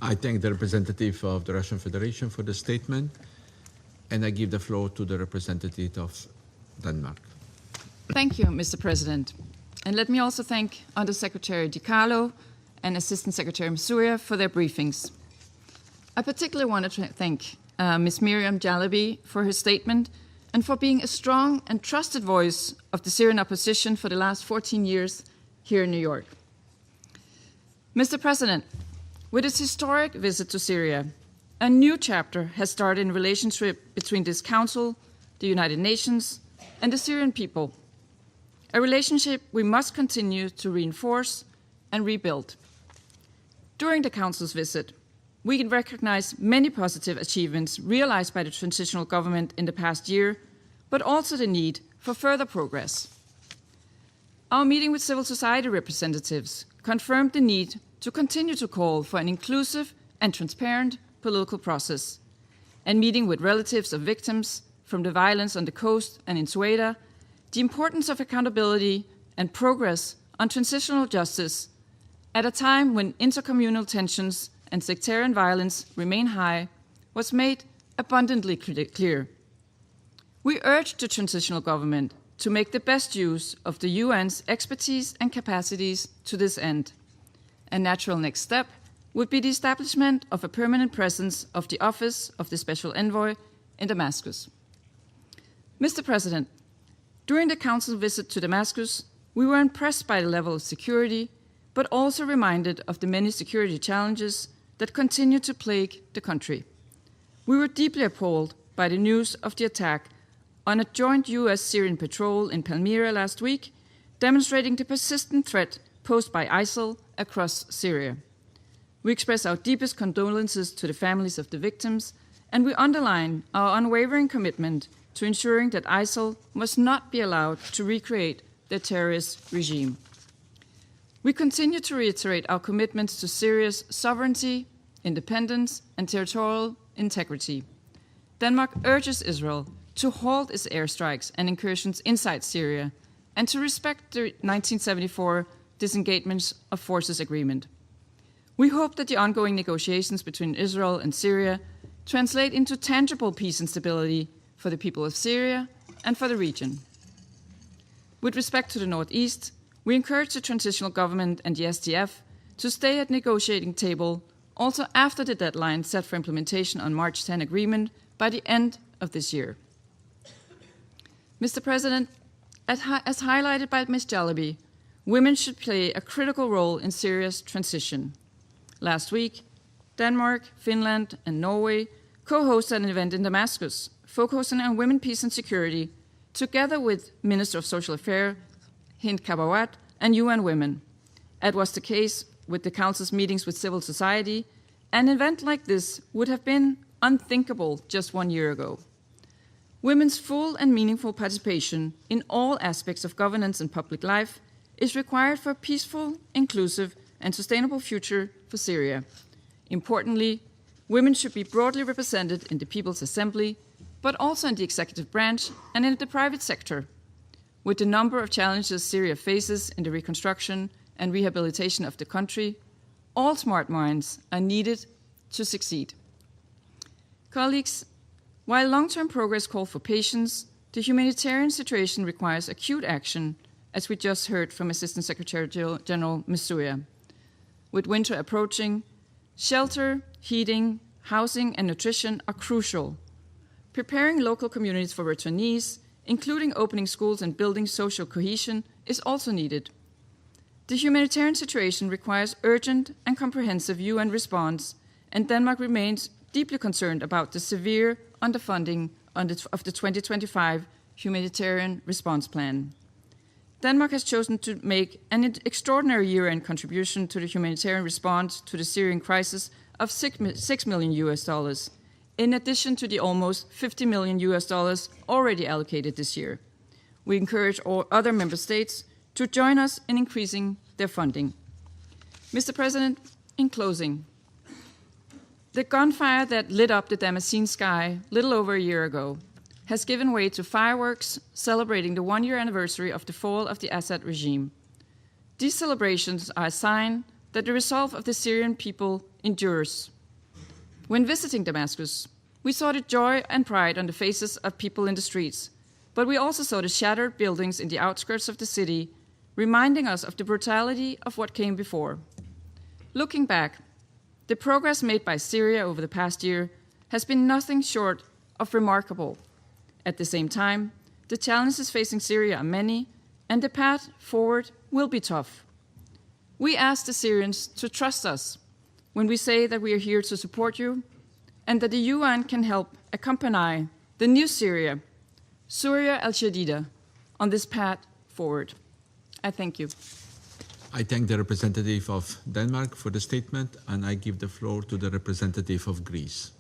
I thank the representative of the Russian Federation for the statement, and I give the floor to the representative of Denmark. Thank you, Mr. President. And let me also thank Under-Secretary Di Carlo and Assistant Secretary Msuya for their briefings. I particularly want to thank Ms. Miriam Jalabi for her statement and for being a strong and trusted voice of the Syrian opposition for the last 14 years here in New York. Mr. President, with its historic visit to Syria, a new chapter has started in relationship between this Council, the United Nations, and the Syrian people, a relationship we must continue to reinforce and rebuild. During the Council's visit, we can recognize many positive achievements realized by the transitional government in the past year, but also the need for further progress. Our meeting with civil society representatives confirmed the need to continue to call for an inclusive and transparent political process, and meeting with relatives of victims from the violence on the coast and in Ceuta, the importance of accountability and progress on transitional justice at a time when intercommunal tensions and sectarian violence remain high was made abundantly clear. We urge the transitional government to make the best use of the UN's expertise and capacities to this end. A natural next step would be the establishment of a permanent presence of the Office of the Special Envoy in Damascus. Mr. President, during the Council visit to Damascus, we were impressed by the level of security, but also reminded of the many security challenges that continue to plague the country. We were deeply appalled by the news of the attack on a joint US-Syrian patrol in Palmyra last week, demonstrating the persistent threat posed by ISIL across Syria. We express our deepest condolences to the families of the victims, and we underline our unwavering commitment to ensuring that ISIL must not be allowed to recreate their terrorist regime. We continue to reiterate our commitments to Syria's sovereignty, independence, and territorial integrity. Denmark urges Israel to halt its airstrikes and incursions inside Syria and to respect the 1974 disengagement of forces agreement. We hope that the ongoing negotiations between Israel and Syria translate into tangible peace and stability for the people of Syria and for the region. With respect to the Northeast, we encourage the transitional government and the SDF to stay at the negotiating table also after the deadline set for implementation on March 10 agreement by the end of this year. Mr. President, as highlighted by Ms. Jalabi, women should play a critical role in Syria's transition. Last week, Denmark, Finland, and Norway co-hosted an event in Damascus focusing on women, peace, and security, together with Minister of Social Affairs Hind Kabawat and UN Women. As was the case with the Council's meetings with civil society, an event like this would have been unthinkable just 1 year ago. Women's full and meaningful participation in all aspects of governance and public life is required for a peaceful, inclusive, and sustainable future for Syria. Importantly, women should be broadly represented in the People's Assembly, but also in the executive branch and in the private sector. With the number of challenges Syria faces in the reconstruction and rehabilitation of the country, all smart minds are needed to succeed. Colleagues, while long-term progress calls for patience, the humanitarian situation requires acute action, as we just heard from Assistant Secretary General Msuya. With winter approaching, shelter, heating, housing, and nutrition are crucial. Preparing local communities for returnees, including opening schools and building social cohesion, is also needed. The humanitarian situation requires urgent and comprehensive UN response, and Denmark remains deeply concerned about the severe underfunding of the 2025 Humanitarian Response Plan. Denmark has chosen to make an extraordinary year-end contribution to the humanitarian response to the Syrian crisis of $6 million, in addition to the almost $50 million already allocated this year. We encourage all other member states to join us in increasing their funding. Mr. President, in closing, the gunfire that lit up the Damascene sky little over a year ago has given way to fireworks celebrating the one-year anniversary of the fall of the Assad regime. These celebrations are a sign that the resolve of the Syrian people endures. When visiting Damascus, we saw the joy and pride on the faces of people in the streets, but we also saw the shattered buildings in the outskirts of the city, reminding us of the brutality of what came before. Looking back, the progress made by Syria over the past year has been nothing short of remarkable. At the same time, the challenges facing Syria are many, and the path forward will be tough. We ask the Syrians to trust us when we say that we are here to support you, and that the UN can help accompany the new Syria, Syria al-Shadida, on this path forward. I thank you. I thank the representative of Denmark for the statement, and I give the floor to the representative of Greece.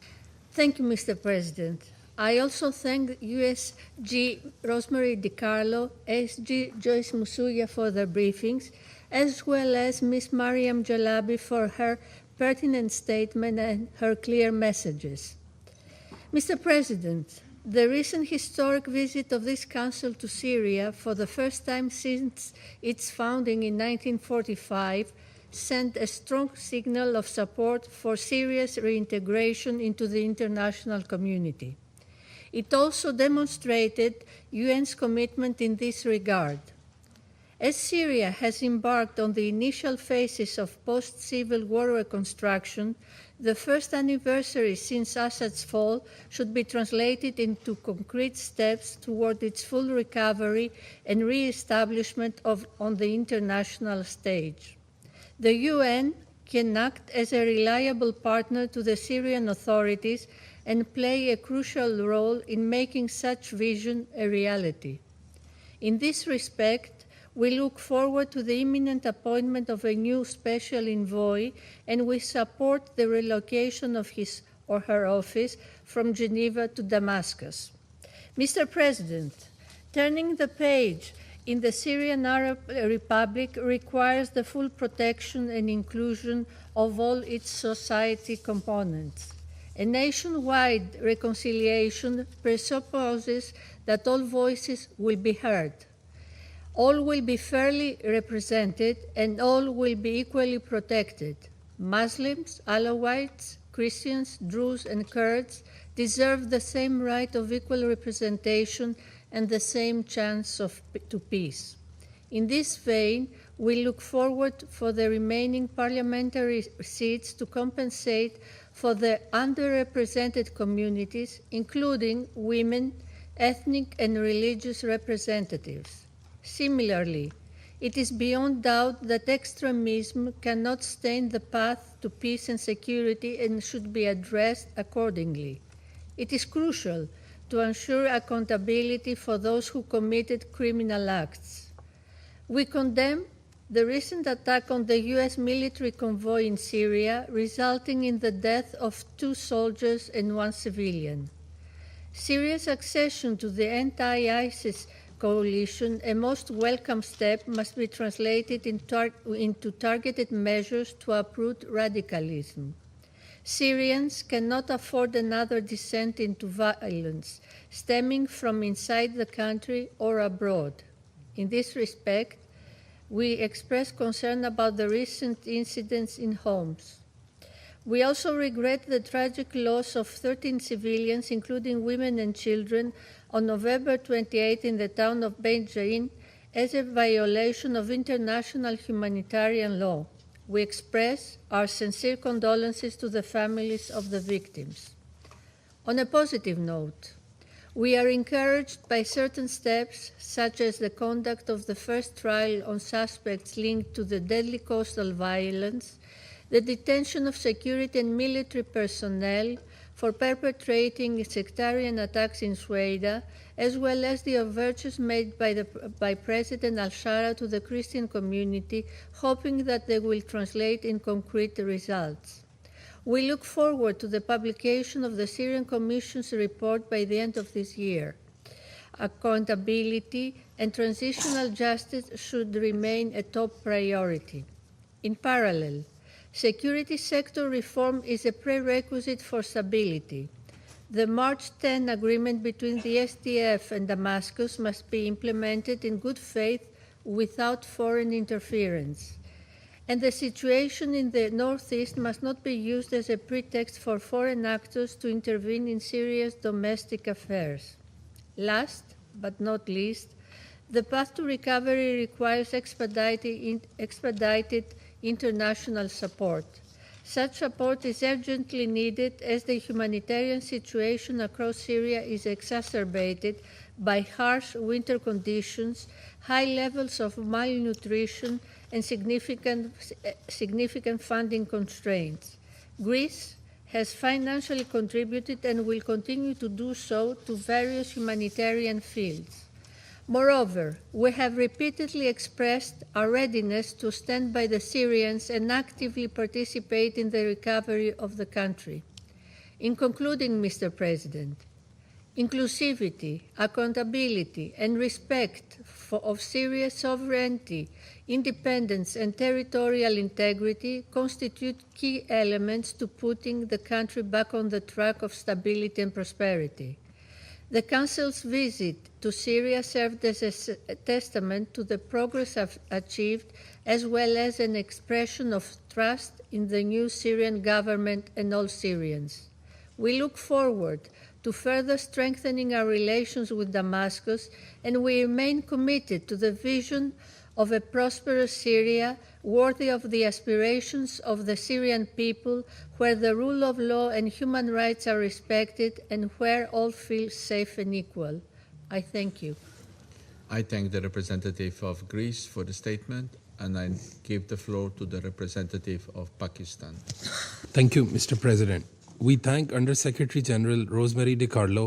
Thank you, Mr. President. I also thank USG Rosemary DiCarlo, SG Joyce Moussouya for their briefings, as well as Ms. Mariam Jalabi for her pertinent statement and her clear messages. Mr. President, the recent historic visit of this Council to Syria for the first time since its founding in 1945 sent a strong signal of support for Syria's reintegration into the international community. It also demonstrated UN's commitment in this regard. As Syria has embarked on the initial phases of post-civil war reconstruction, the first anniversary since Assad's fall should be translated into concrete steps toward its full recovery and re-establishment on the international stage. The UN can act as a reliable partner to the Syrian authorities and play a crucial role in making such vision a reality. In this respect, we look forward to the imminent appointment of a new special envoy, and we support the relocation of his or her office from Geneva to Damascus. Mr. President, turning the page in the Syrian Arab Republic requires the full protection and inclusion of all its society components. A nationwide reconciliation presupposes that all voices will be heard. All will be fairly represented, and all will be equally protected. Muslims, Alawites, Christians, Druze, and Kurds deserve the same right of equal representation and the same chance to peace. In this vein, we look forward for the remaining parliamentary seats to compensate for the underrepresented communities, including women, ethnic and religious representatives. Similarly, it is beyond doubt that extremism cannot stain the path to peace and security and should be addressed accordingly. It is crucial to ensure accountability for those who committed criminal acts. We condemn the recent attack on the US military convoy in Syria, resulting in the death of 2 soldiers and 1 civilian. Syria's accession to the anti-ISIS coalition, a most welcome step, must be translated into targeted measures to uproot radicalism. Syrians cannot afford another descent into violence, stemming from inside the country or abroad. In this respect, we express concern about the recent incidents in Homs. We also regret the tragic loss of 13 civilians, including women and children, on November 28 in the town of Beit Jain as a violation of international humanitarian law. We express our sincere condolences to the families of the victims. On a positive note, we are encouraged by certain steps, such as the conduct of the first trial on suspects linked to the deadly coastal violence, the detention of security and military personnel for perpetrating sectarian attacks in Sweden, as well as the overtures made by President al-Shara to the Christian community, hoping that they will translate in concrete results. We look forward to the publication of the Syrian Commission's report by the end of this year. Accountability and transitional justice should remain a top priority. In parallel, security sector reform is a prerequisite for stability. The March 10 agreement between the SDF and Damascus must be implemented in good faith without foreign interference. and the situation in the northeast must not be used as a pretext for foreign actors to intervene in Syria's domestic affairs. Last but not least, the path to recovery requires expedited international support. Such support is urgently needed as the humanitarian situation across Syria is exacerbated by harsh winter conditions, high levels of malnutrition, and significant funding constraints. Greece has financially contributed and will continue to do so to various humanitarian fields. Moreover, we have repeatedly expressed our readiness to stand by the Syrians and actively participate in the recovery of the country. In concluding, Mr. President, inclusivity, accountability, and respect of Syria's sovereignty, independence, and territorial integrity constitute key elements to putting the country back on the track of stability and prosperity. The Council's visit to Syria served as a testament to the progress achieved, as well as an expression of trust in the new Syrian government and all Syrians. We look forward to further strengthening our relations with Damascus, and we remain committed to the vision of a prosperous Syria worthy of the aspirations of the Syrian people, where the rule of law and human rights are respected and where all feel safe and equal. I thank you. I thank the representative of Greece for the statement, and I give the floor to the representative of Pakistan. Thank you, Mr. President. We thank Under Secretary General Rosemary DiCarlo